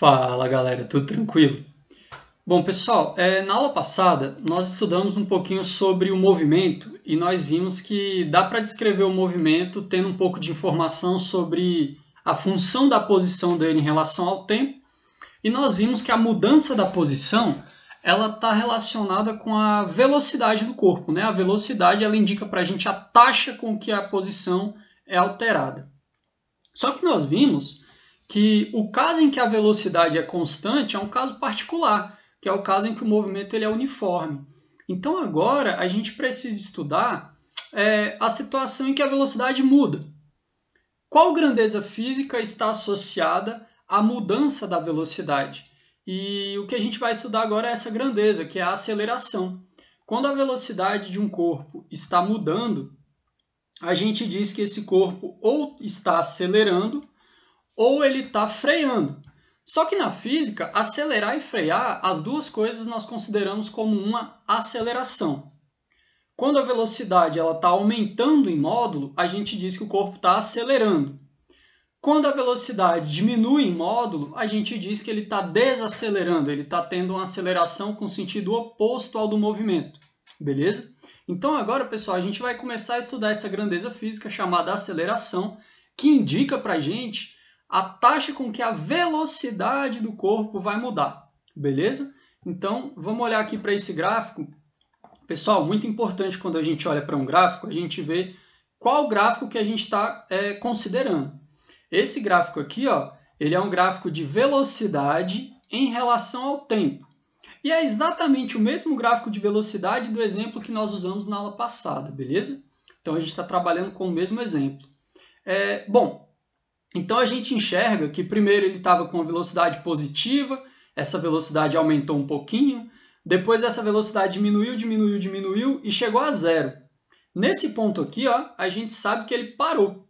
Fala galera, tudo tranquilo? Bom pessoal, na aula passada nós estudamos um pouquinho sobre o movimento e nós vimos que dá para descrever o movimento tendo um pouco de informação sobre a função da posição dele em relação ao tempo, e nós vimos que a mudança da posição ela está relacionada com a velocidade do corpo, né? A velocidade ela indica para a gente a taxa com que a posição é alterada. Só que nós vimos que o caso em que a velocidade é constante é um caso particular, que é o caso em que o movimento ele é uniforme. Então agora a gente precisa estudar a situação em que a velocidade muda. Qual grandeza física está associada à mudança da velocidade? E o que a gente vai estudar agora é essa grandeza, que é a aceleração. Quando a velocidade de um corpo está mudando, a gente diz que esse corpo ou está acelerando ou ele está freando. Só que na física, acelerar e frear, as duas coisas nós consideramos como uma aceleração. Quando a velocidade está aumentando em módulo, a gente diz que o corpo está acelerando. Quando a velocidade diminui em módulo, a gente diz que ele está desacelerando, ele está tendo uma aceleração com sentido oposto ao do movimento. Beleza? Então agora, pessoal, a gente vai começar a estudar essa grandeza física chamada aceleração, que indica para a gente a taxa com que a velocidade do corpo vai mudar, beleza? Então, vamos olhar aqui para esse gráfico. Pessoal, muito importante quando a gente olha para um gráfico, a gente vê qual gráfico que a gente está considerando. Esse gráfico aqui, ó, ele é um gráfico de velocidade em relação ao tempo. E é exatamente o mesmo gráfico de velocidade do exemplo que nós usamos na aula passada, beleza? Então, a gente está trabalhando com o mesmo exemplo. Então a gente enxerga que primeiro ele estava com uma velocidade positiva, essa velocidade aumentou um pouquinho, depois essa velocidade diminuiu e chegou a zero. Nesse ponto aqui, ó, a gente sabe que ele parou,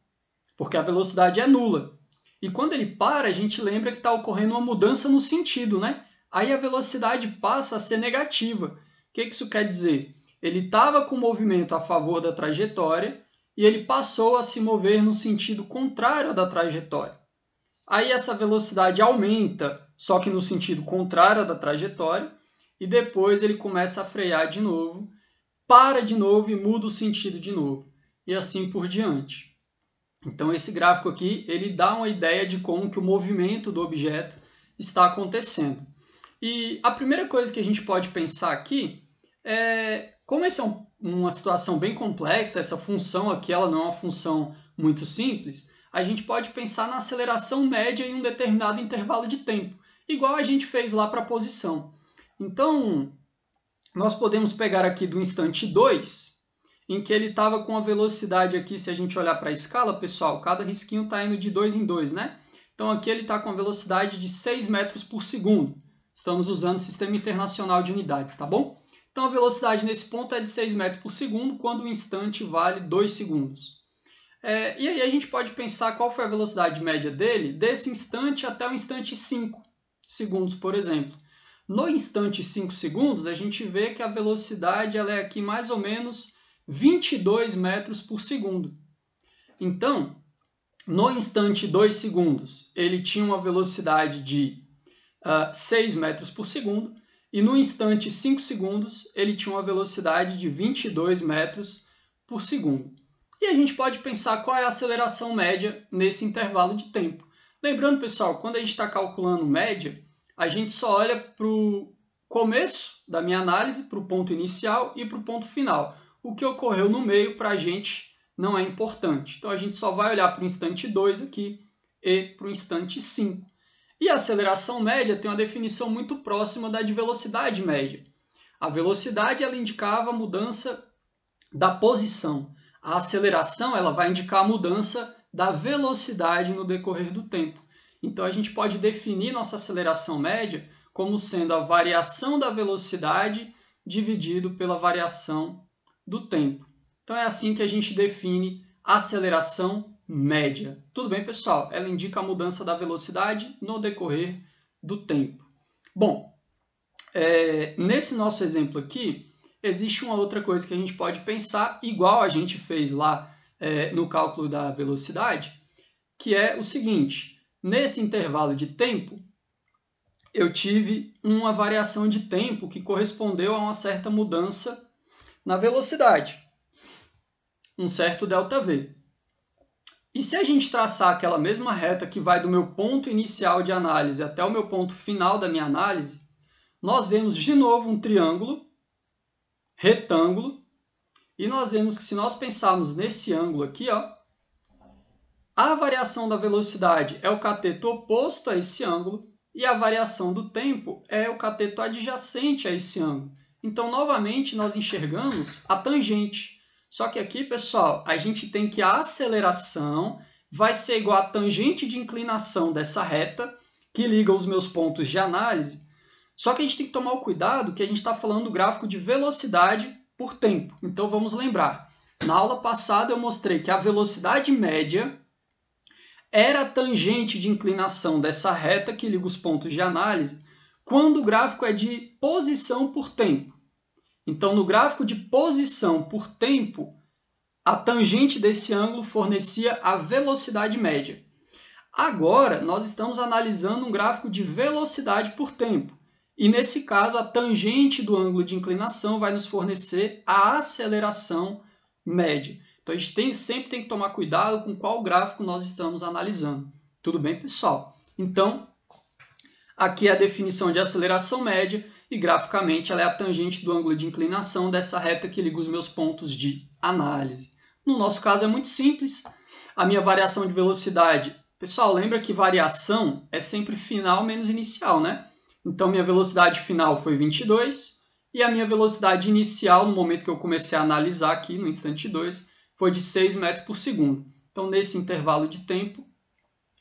porque a velocidade é nula. E quando ele para, a gente lembra que está ocorrendo uma mudança no sentido, né? Aí a velocidade passa a ser negativa. O que isso quer dizer? Ele estava com o movimento a favor da trajetória, e ele passou a se mover no sentido contrário da trajetória. Aí essa velocidade aumenta, só que no sentido contrário da trajetória, e depois ele começa a frear de novo, para de novo e muda o sentido de novo, e assim por diante. Então esse gráfico aqui, ele dá uma ideia de como que o movimento do objeto está acontecendo. E a primeira coisa que a gente pode pensar aqui é, como esse é uma situação bem complexa, essa função aqui ela não é uma função muito simples, a gente pode pensar na aceleração média em um determinado intervalo de tempo, igual a gente fez lá para a posição. Então, nós podemos pegar aqui do instante 2, em que ele estava com a velocidade aqui, se a gente olhar para a escala, pessoal, cada risquinho está indo de 2 em 2, né? Então aqui ele está com a velocidade de 6 metros por segundo. Estamos usando o Sistema Internacional de Unidades, tá bom? Então, a velocidade nesse ponto é de 6 metros por segundo, quando o instante vale 2 segundos. E aí a gente pode pensar qual foi a velocidade média dele, desse instante até o instante 5 segundos, por exemplo. No instante 5 segundos, a gente vê que a velocidade ela é aqui mais ou menos 22 metros por segundo. Então, no instante 2 segundos, ele tinha uma velocidade de 6 metros por segundo, e no instante 5 segundos, ele tinha uma velocidade de 22 metros por segundo. E a gente pode pensar qual é a aceleração média nesse intervalo de tempo. Lembrando, pessoal, quando a gente está calculando média, a gente só olha para o começo da minha análise, para o ponto inicial e para o ponto final. O que ocorreu no meio para a gente não é importante. Então, a gente só vai olhar para o instante 2 aqui e para o instante 5. E a aceleração média tem uma definição muito próxima da de velocidade média. A velocidade ela indicava a mudança da posição. A aceleração ela vai indicar a mudança da velocidade no decorrer do tempo. Então a gente pode definir nossa aceleração média como sendo a variação da velocidade dividido pela variação do tempo. Então é assim que a gente define a aceleração média. Tudo bem, pessoal? Ela indica a mudança da velocidade no decorrer do tempo. Bom, nesse nosso exemplo aqui, existe uma outra coisa que a gente pode pensar, igual a gente fez lá no cálculo da velocidade, que é o seguinte: nesse intervalo de tempo, eu tive uma variação de tempo que correspondeu a uma certa mudança na velocidade, um certo ΔV. E se a gente traçar aquela mesma reta que vai do meu ponto inicial de análise até o meu ponto final da minha análise, nós vemos de novo um triângulo, retângulo, e nós vemos que se nós pensarmos nesse ângulo aqui, ó, a variação da velocidade é o cateto oposto a esse ângulo e a variação do tempo é o cateto adjacente a esse ângulo. Então, novamente, nós enxergamos a tangente. Só que aqui, pessoal, a gente tem que a aceleração vai ser igual à tangente de inclinação dessa reta que liga os meus pontos de análise. Só que a gente tem que tomar o cuidado que a gente está falando do gráfico de velocidade por tempo. Então, vamos lembrar. Na aula passada, eu mostrei que a velocidade média era a tangente de inclinação dessa reta que liga os pontos de análise quando o gráfico é de posição por tempo. Então, no gráfico de posição por tempo, a tangente desse ângulo fornecia a velocidade média. Agora, nós estamos analisando um gráfico de velocidade por tempo. E, nesse caso, a tangente do ângulo de inclinação vai nos fornecer a aceleração média. Então, a gente sempre tem que tomar cuidado com qual gráfico nós estamos analisando. Tudo bem, pessoal? Então, aqui é a definição de aceleração média e, graficamente, ela é a tangente do ângulo de inclinação dessa reta que liga os meus pontos de análise. No nosso caso, é muito simples. A minha variação de velocidade... Pessoal, lembra que variação é sempre final menos inicial, né? Então, minha velocidade final foi 22 e a minha velocidade inicial, no momento que eu comecei a analisar aqui, no instante 2, foi de 6 metros por segundo. Então, nesse intervalo de tempo,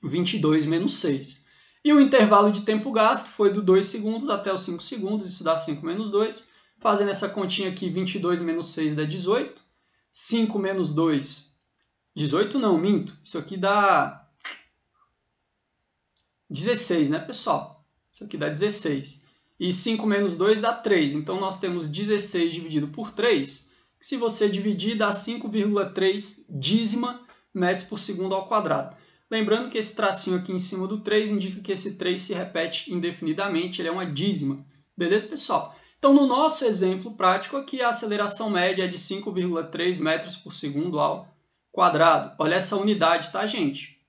22 menos 6. E o intervalo de tempo gasto foi do 2 segundos até os 5 segundos, isso dá 5 menos 2. Fazendo essa continha aqui, 22 menos 6 dá 18. 5 menos 2, 18 não, minto. Isso aqui dá 16, né, pessoal? Isso aqui dá 16. E 5 menos 2 dá 3. Então, nós temos 16 dividido por 3. Se você dividir, dá 5,3 dízima metros por segundo ao quadrado. Lembrando que esse tracinho aqui em cima do 3 indica que esse 3 se repete indefinidamente, ele é uma dízima. Beleza, pessoal? Então, no nosso exemplo prático aqui, a aceleração média é de 5,3 metros por segundo ao quadrado. Olha essa unidade, tá, gente?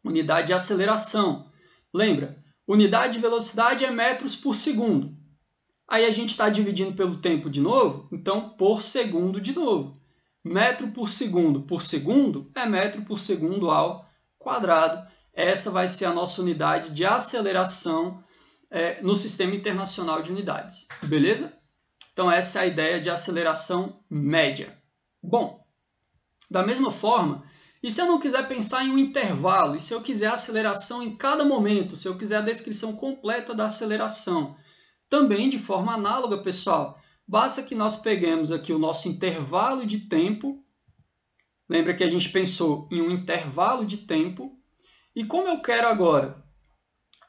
Unidade de aceleração. Lembra? Unidade de velocidade é metros por segundo. Aí a gente está dividindo pelo tempo de novo, então por segundo de novo. Metro por segundo é metro por segundo ao quadrado. Essa vai ser a nossa unidade de aceleração no Sistema Internacional de Unidades. Beleza? Então essa é a ideia de aceleração média. Bom, da mesma forma, e se eu não quiser pensar em um intervalo, e se eu quiser aceleração em cada momento, se eu quiser a descrição completa da aceleração, também de forma análoga, pessoal, basta que nós peguemos aqui o nosso intervalo de tempo. Lembra que a gente pensou em um intervalo de tempo. E como eu quero agora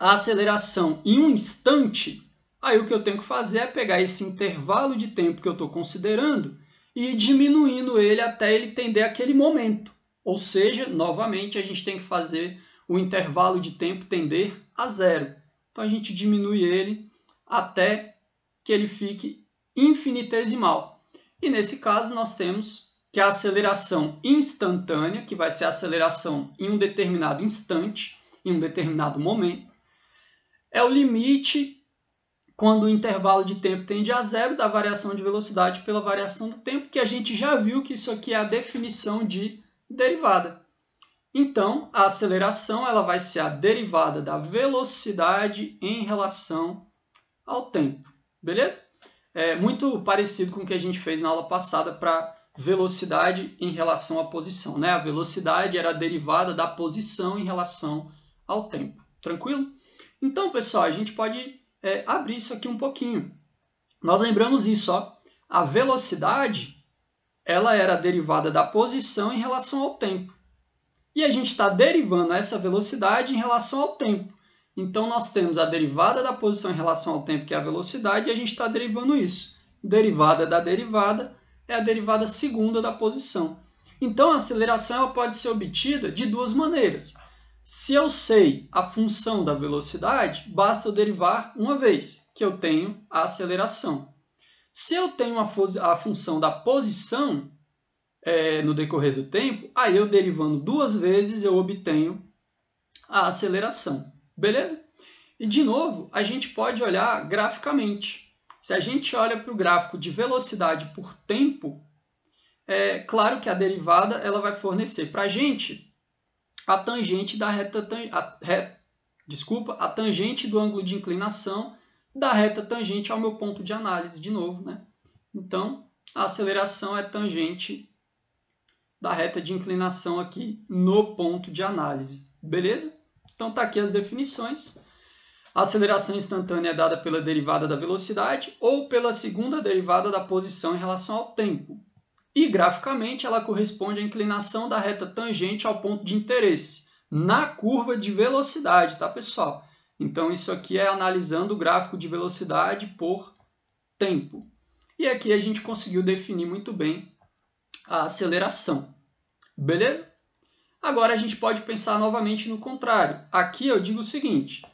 a aceleração em um instante, aí o que eu tenho que fazer é pegar esse intervalo de tempo que eu estou considerando e ir diminuindo ele até ele tender aquele momento. Ou seja, novamente, a gente tem que fazer o intervalo de tempo tender a zero. Então, a gente diminui ele até que ele fique infinitesimal. E, nesse caso, nós temos que a aceleração instantânea, que vai ser a aceleração em um determinado instante, em um determinado momento, é o limite quando o intervalo de tempo tende a zero da variação de velocidade pela variação do tempo, que a gente já viu que isso aqui é a definição de derivada. Então, a aceleração ela vai ser a derivada da velocidade em relação ao tempo. Beleza? É muito parecido com o que a gente fez na aula passada para velocidade em relação à posição, né? A velocidade era a derivada da posição em relação ao tempo. Tranquilo? Então, pessoal, a gente pode abrir isso aqui um pouquinho. Nós lembramos isso, ó. A velocidade ela era a derivada da posição em relação ao tempo. E a gente está derivando essa velocidade em relação ao tempo. Então, nós temos a derivada da posição em relação ao tempo, que é a velocidade, e a gente está derivando isso. Derivada da derivada é a derivada segunda da posição. Então, a aceleração ela pode ser obtida de duas maneiras. Se eu sei a função da velocidade, basta eu derivar uma vez, que eu tenho a aceleração. Se eu tenho a função da posição no decorrer do tempo, aí eu derivando duas vezes eu obtenho a aceleração. Beleza? E de novo, a gente pode olhar graficamente. Se a gente olha para o gráfico de velocidade por tempo, é claro que a derivada ela vai fornecer para a gente a tangente da a tangente do ângulo de inclinação da reta tangente ao meu ponto de análise, de novo, né? Então, a aceleração é tangente da reta de inclinação aqui no ponto de análise, beleza? Então, tá aqui as definições. A aceleração instantânea é dada pela derivada da velocidade ou pela segunda derivada da posição em relação ao tempo. E, graficamente, ela corresponde à inclinação da reta tangente ao ponto de interesse, na curva de velocidade, tá, pessoal? Então, isso aqui é analisando o gráfico de velocidade por tempo. E aqui a gente conseguiu definir muito bem a aceleração. Beleza? Agora a gente pode pensar novamente no contrário. Aqui eu digo o seguinte: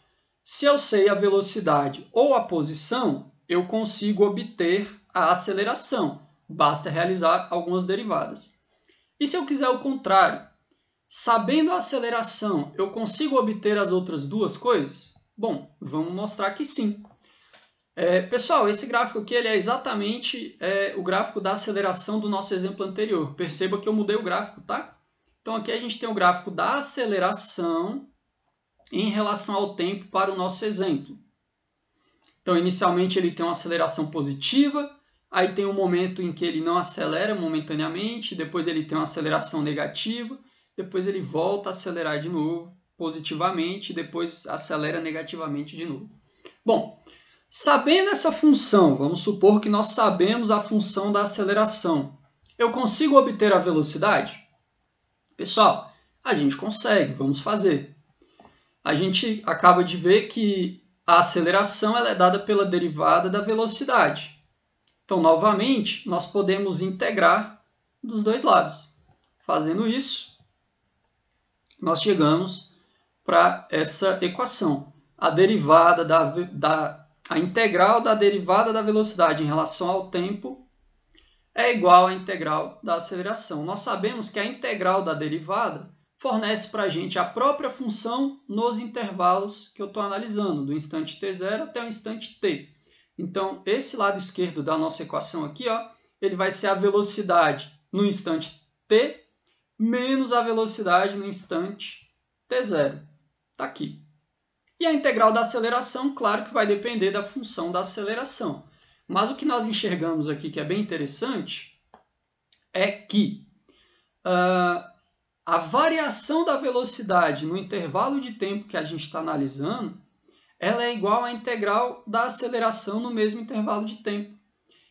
se eu sei a velocidade ou a posição, eu consigo obter a aceleração. Basta realizar algumas derivadas. E se eu quiser o contrário? Sabendo a aceleração, eu consigo obter as outras duas coisas? Bom, vamos mostrar que sim. Pessoal, esse gráfico aqui ele é exatamente o gráfico da aceleração do nosso exemplo anterior. Perceba que eu mudei o gráfico, tá? Então aqui a gente tem o gráfico da aceleração em relação ao tempo para o nosso exemplo. Então, inicialmente ele tem uma aceleração positiva, aí tem um momento em que ele não acelera momentaneamente, depois ele tem uma aceleração negativa, depois ele volta a acelerar de novo positivamente, depois acelera negativamente de novo. Bom, sabendo essa função, vamos supor que nós sabemos a função da aceleração, eu consigo obter a velocidade? Pessoal, a gente consegue, vamos fazer. A gente acaba de ver que a aceleração ela é dada pela derivada da velocidade. Então, novamente, nós podemos integrar dos dois lados. Fazendo isso, nós chegamos para essa equação. A integral da derivada da velocidade em relação ao tempo é igual à integral da aceleração. Nós sabemos que a integral da derivada fornece para a gente a própria função nos intervalos que eu estou analisando, do instante t0 até o instante t. Então, esse lado esquerdo da nossa equação aqui, ó, ele vai ser a velocidade no instante t menos a velocidade no instante t0. Está aqui. E a integral da aceleração, claro que vai depender da função da aceleração. Mas o que nós enxergamos aqui, que é bem interessante, é que a variação da velocidade no intervalo de tempo que a gente está analisando, ela é igual à integral da aceleração no mesmo intervalo de tempo.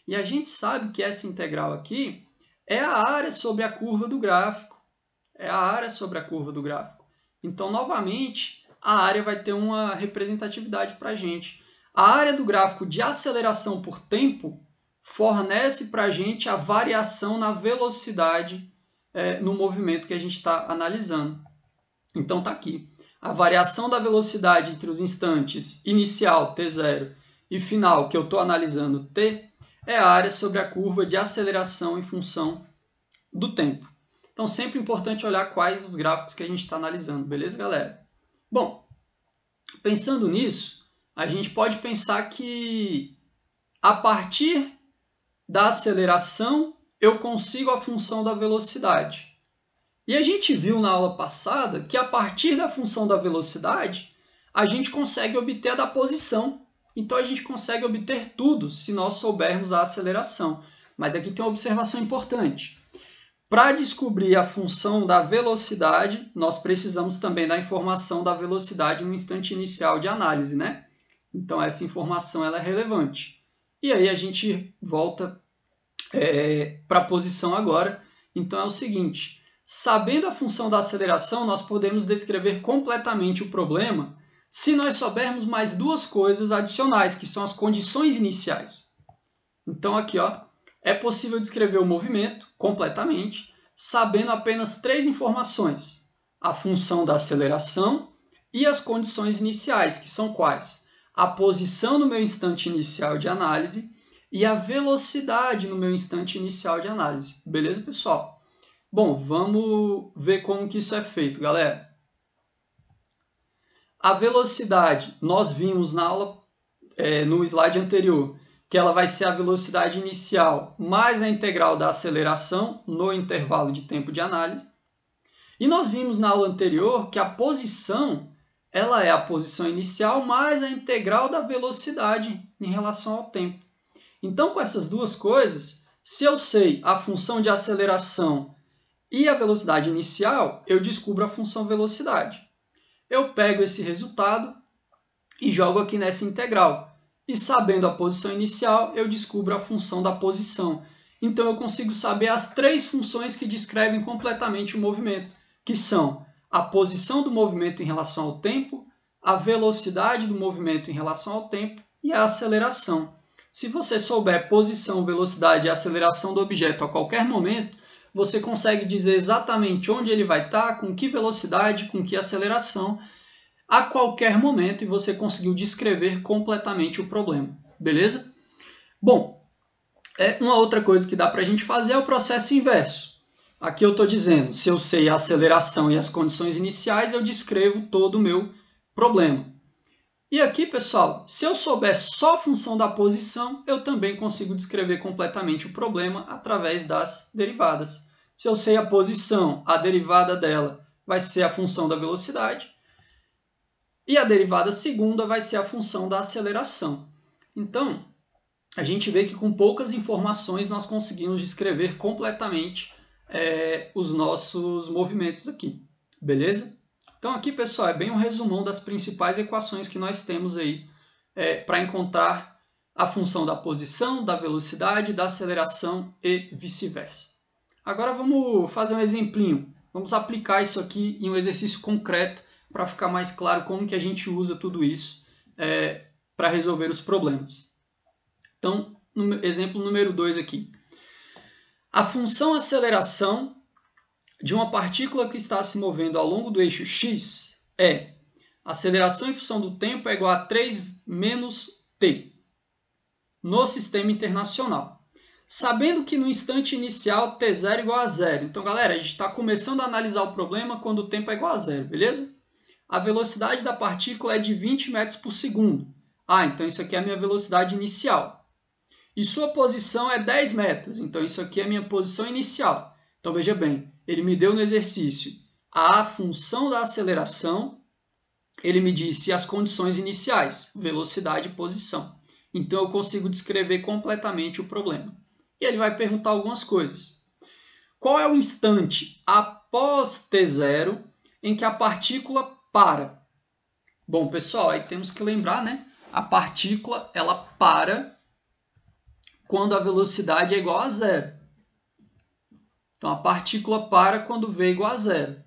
E a gente sabe que essa integral aqui é a área sobre a curva do gráfico. É a área sobre a curva do gráfico. Então, novamente, a área vai ter uma representatividade para a gente. A área do gráfico de aceleração por tempo fornece para a gente a variação na velocidade no movimento que a gente está analisando. Então, está aqui. A variação da velocidade entre os instantes inicial, t0, e final, que eu estou analisando, t, é a área sobre a curva de aceleração em função do tempo. Então, sempre importante olhar quais os gráficos que a gente está analisando. Beleza, galera? Bom, pensando nisso, a gente pode pensar que a partir da aceleração eu consigo a função da velocidade. E a gente viu na aula passada que a partir da função da velocidade a gente consegue obter a da posição. Então a gente consegue obter tudo se nós soubermos a aceleração. Mas aqui tem uma observação importante. Para descobrir a função da velocidade, nós precisamos também da informação da velocidade no instante inicial de análise, né? Então essa informação ela é relevante. E aí a gente volta para a posição agora. Então é o seguinte, sabendo a função da aceleração, nós podemos descrever completamente o problema se nós soubermos mais duas coisas adicionais, que são as condições iniciais. Então aqui, ó, é possível descrever o movimento completamente, sabendo apenas três informações. a função da aceleração e as condições iniciais, que são quais? A posição no meu instante inicial de análise e a velocidade no meu instante inicial de análise. Beleza, pessoal? Bom, vamos ver como que isso é feito, galera. A velocidade, nós vimos na aula, no slide anterior, que ela vai ser a velocidade inicial mais a integral da aceleração no intervalo de tempo de análise. E nós vimos na aula anterior que a posição, ela é a posição inicial mais a integral da velocidade em relação ao tempo. Então, com essas duas coisas, se eu sei a função de aceleração e a velocidade inicial, eu descubro a função velocidade. Eu pego esse resultado e jogo aqui nessa integral. E sabendo a posição inicial, eu descubro a função da posição. Então, eu consigo saber as três funções que descrevem completamente o movimento, que são a posição do movimento em relação ao tempo, a velocidade do movimento em relação ao tempo e a aceleração. Se você souber posição, velocidade e aceleração do objeto a qualquer momento, você consegue dizer exatamente onde ele vai estar, com que velocidade, com que aceleração, a qualquer momento, e você conseguiu descrever completamente o problema. Beleza? Bom, uma outra coisa que dá para a gente fazer é o processo inverso. Aqui eu estou dizendo, se eu sei a aceleração e as condições iniciais, eu descrevo todo o meu problema. E aqui, pessoal, se eu souber só a função da posição, eu também consigo descrever completamente o problema através das derivadas. Se eu sei a posição, a derivada dela vai ser a função da velocidade. E a derivada segunda vai ser a função da aceleração. Então, a gente vê que com poucas informações nós conseguimos descrever completamente os nossos movimentos aqui. Beleza? Então aqui, pessoal, é bem um resumão das principais equações que nós temos aí para encontrar a função da posição, da velocidade, da aceleração e vice-versa. Agora vamos fazer um exemplinho. Vamos aplicar isso aqui em um exercício concreto para ficar mais claro como que a gente usa tudo isso para resolver os problemas. Então, exemplo número 2 aqui. A função aceleração de uma partícula que está se movendo ao longo do eixo x é a aceleração em função do tempo é igual a 3 menos t no sistema internacional. Sabendo que no instante inicial t0 é igual a 0. Então, galera, a gente está começando a analisar o problema quando o tempo é igual a 0, beleza? A velocidade da partícula é de 20 metros por segundo. Então isso aqui é a minha velocidade inicial. E sua posição é 10 metros. Então isso aqui é a minha posição inicial. Então veja bem, ele me deu no exercício a função da aceleração, ele me disse as condições iniciais, velocidade e posição. Então eu consigo descrever completamente o problema. E ele vai perguntar algumas coisas. Qual é o instante após T0 em que a partícula para? Bom, pessoal, aí temos que lembrar, né? A partícula ela para quando a velocidade é igual a 0. Então, a partícula para quando v é igual a 0.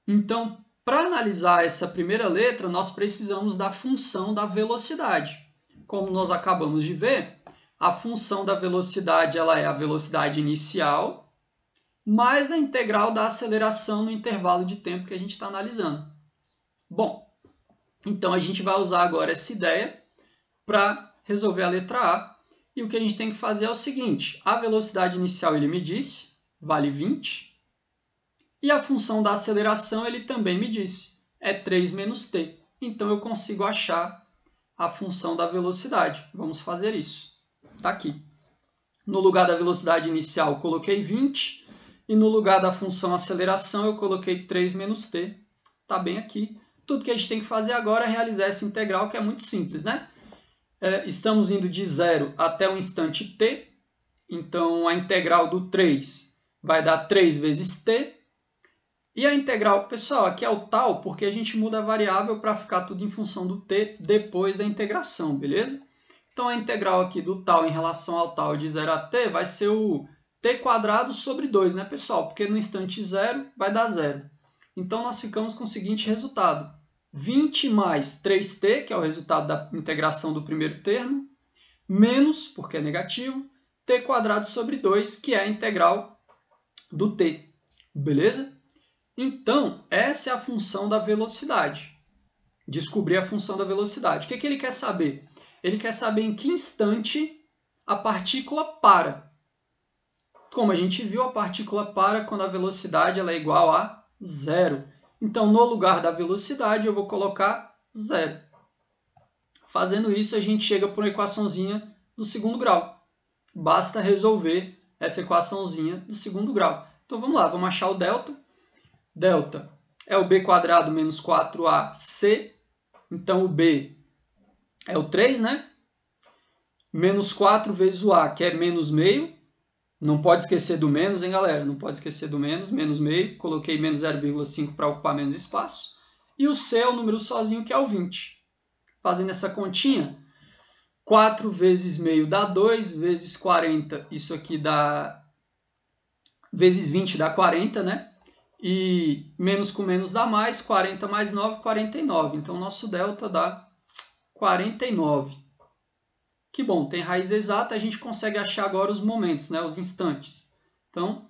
Então, para analisar essa primeira letra, nós precisamos da função da velocidade. Como nós acabamos de ver, a função da velocidade ela é a velocidade inicial mais a integral da aceleração no intervalo de tempo que a gente está analisando. Bom, então a gente vai usar agora essa ideia para resolver a letra A. E o que a gente tem que fazer é o seguinte, a velocidade inicial ele me disse, vale 20. E a função da aceleração ele também me disse, é 3 menos t. Então eu consigo achar a função da velocidade. Vamos fazer isso. Está aqui. No lugar da velocidade inicial eu coloquei 20. E no lugar da função aceleração eu coloquei 3 menos t. Está bem aqui. Tudo que a gente tem que fazer agora é realizar essa integral, que é muito simples, né? Estamos indo de 0 até o instante t. Então, a integral do 3 vai dar 3 vezes t. E a integral, pessoal, aqui é o tal, porque a gente muda a variável para ficar tudo em função do t depois da integração, beleza? Então, a integral aqui do tal em relação ao tal de 0 a t vai ser o t quadrado sobre 2, né, pessoal? Porque no instante 0 vai dar 0. Então, nós ficamos com o seguinte resultado. 20 mais 3t, que é o resultado da integração do primeiro termo, menos, porque é negativo, t quadrado sobre 2, que é a integral do t. Beleza? Então, essa é a função da velocidade. Descobrir a função da velocidade. O que ele quer saber? Ele quer saber em que instante a partícula para. Como a gente viu, a partícula para quando a velocidade ela é igual a zero. Então, no lugar da velocidade, eu vou colocar zero. Fazendo isso, a gente chega por uma equaçãozinha do segundo grau. Basta resolver essa equaçãozinha do segundo grau. Então, vamos lá, vamos achar o delta. Delta é o b² menos 4ac. Então, o b é o 3, né? Menos 4 vezes o a, que é menos meio. Não pode esquecer do menos, hein, galera? Não pode esquecer do menos. Menos meio. Coloquei menos 0,5 para ocupar menos espaço. E o c é o número sozinho, que é o 20. Fazendo essa continha, 4 vezes meio dá 2, vezes 40, isso aqui dá... vezes 20 dá 40, né? E menos com menos dá mais, 40 mais 9, 49. Então, nosso delta dá 49. Que bom, tem raiz exata, a gente consegue achar agora os momentos, né? Os instantes. Então,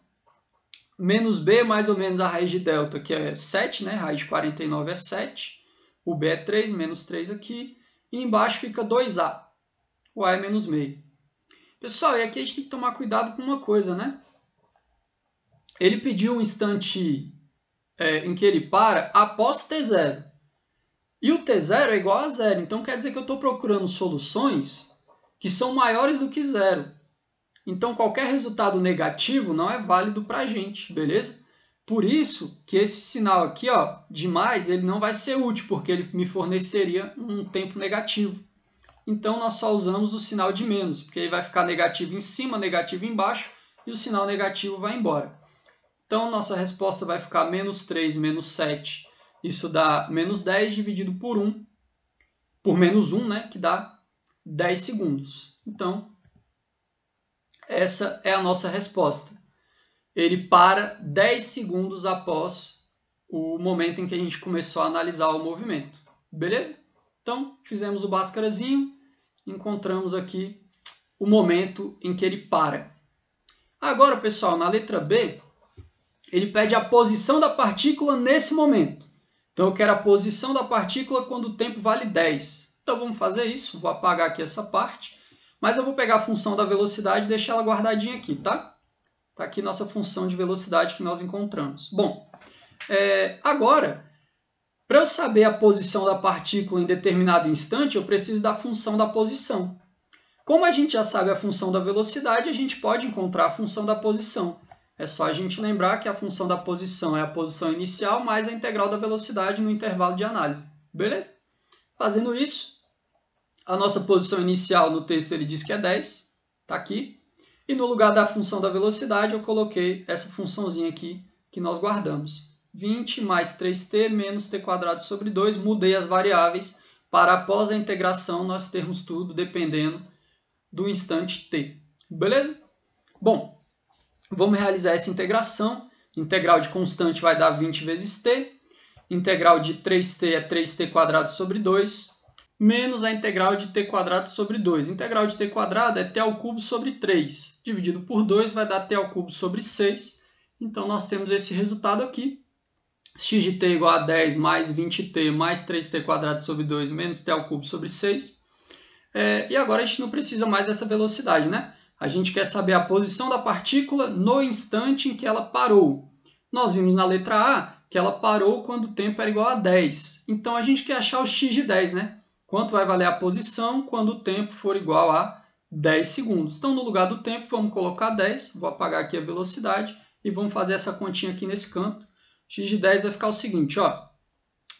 menos b mais ou menos a raiz de delta, que é 7, né? Raiz de 49 é 7. O b é 3, menos 3 aqui. E embaixo fica 2a. O a é menos meio. Pessoal, e aqui a gente tem que tomar cuidado com uma coisa, né? Ele pediu um instante em que ele para após t0. E o t0 é igual a zero. Então, quer dizer que eu estou procurando soluções que são maiores do que zero. Então, qualquer resultado negativo não é válido para a gente, beleza? Por isso que esse sinal aqui, ó, de mais, ele não vai ser útil, porque ele me forneceria um tempo negativo. Então, nós só usamos o sinal de menos, porque aí vai ficar negativo em cima, negativo embaixo, e o sinal negativo vai embora. Então, nossa resposta vai ficar menos 3, menos 7. Isso dá menos 10 dividido por 1, por menos 1, né, que dá 10 segundos. Então, essa é a nossa resposta. Ele para 10 segundos após o momento em que a gente começou a analisar o movimento. Beleza? Então, fizemos o Bhaskarazinho, encontramos aqui o momento em que ele para. Agora, pessoal, na letra B, ele pede a posição da partícula nesse momento. Então, eu quero a posição da partícula quando o tempo vale 10. Então, vamos fazer isso. Vou apagar aqui essa parte. Mas eu vou pegar a função da velocidade e deixar ela guardadinha aqui, tá? Está aqui nossa função de velocidade que nós encontramos. Bom, agora, para eu saber a posição da partícula em determinado instante, eu preciso da função da posição. Como a gente já sabe a função da velocidade, a gente pode encontrar a função da posição. É só a gente lembrar que a função da posição é a posição inicial mais a integral da velocidade no intervalo de análise. Beleza? Fazendo isso, a nossa posição inicial no texto ele diz que é 10. Está aqui. E no lugar da função da velocidade, eu coloquei essa funçãozinha aqui que nós guardamos. 20 mais 3t menos t² sobre 2. Mudei as variáveis para após a integração nós termos tudo dependendo do instante t. Beleza? Bom, vamos realizar essa integração. Integral de constante vai dar 20 vezes t. Integral de 3t é 3t² sobre 2. Menos a integral de t² sobre 2. Integral de t² é t ao cubo sobre 3. Dividido por 2 vai dar t ao cubo sobre 6. Então, nós temos esse resultado aqui. X de t igual a 10 mais 20t mais 3t² sobre 2 menos t ao cubo sobre 6. E agora a gente não precisa mais dessa velocidade, né? A gente quer saber a posição da partícula no instante em que ela parou. Nós vimos na letra A que ela parou quando o tempo era igual a 10. Então, a gente quer achar o x de 10, né? Quanto vai valer a posição quando o tempo for igual a 10 segundos. Então, no lugar do tempo, vamos colocar 10. Vou apagar aqui a velocidade e vamos fazer essa continha aqui nesse canto. X de 10 vai ficar o seguinte, ó.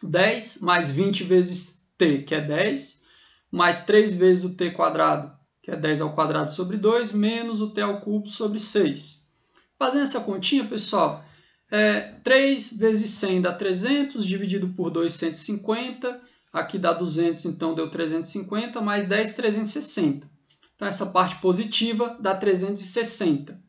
10 mais 20 vezes t, que é 10, mais 3 vezes o t², que é 10 ao quadrado sobre 2, menos o t ao cubo sobre 6. Fazendo essa continha, pessoal, 3 vezes 100 dá 300, dividido por 2, 150. Aqui dá 200, então deu 350, mais 10, 360. Então, essa parte positiva dá 360.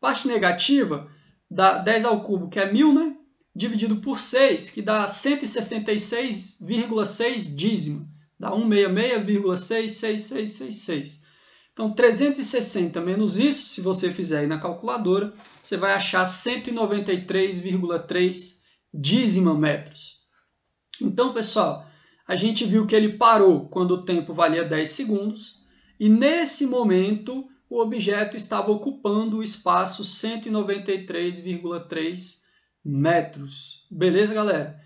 Parte negativa dá 10 ao cubo, que é 1000, né? Dividido por 6, que dá 166,6 dízimo. Dá 166,66666. Então, 360 menos isso, se você fizer aí na calculadora, você vai achar 193,3 dízima metros. Então, pessoal, a gente viu que ele parou quando o tempo valia 10 segundos e nesse momento o objeto estava ocupando o espaço 193,3 metros. Beleza, galera?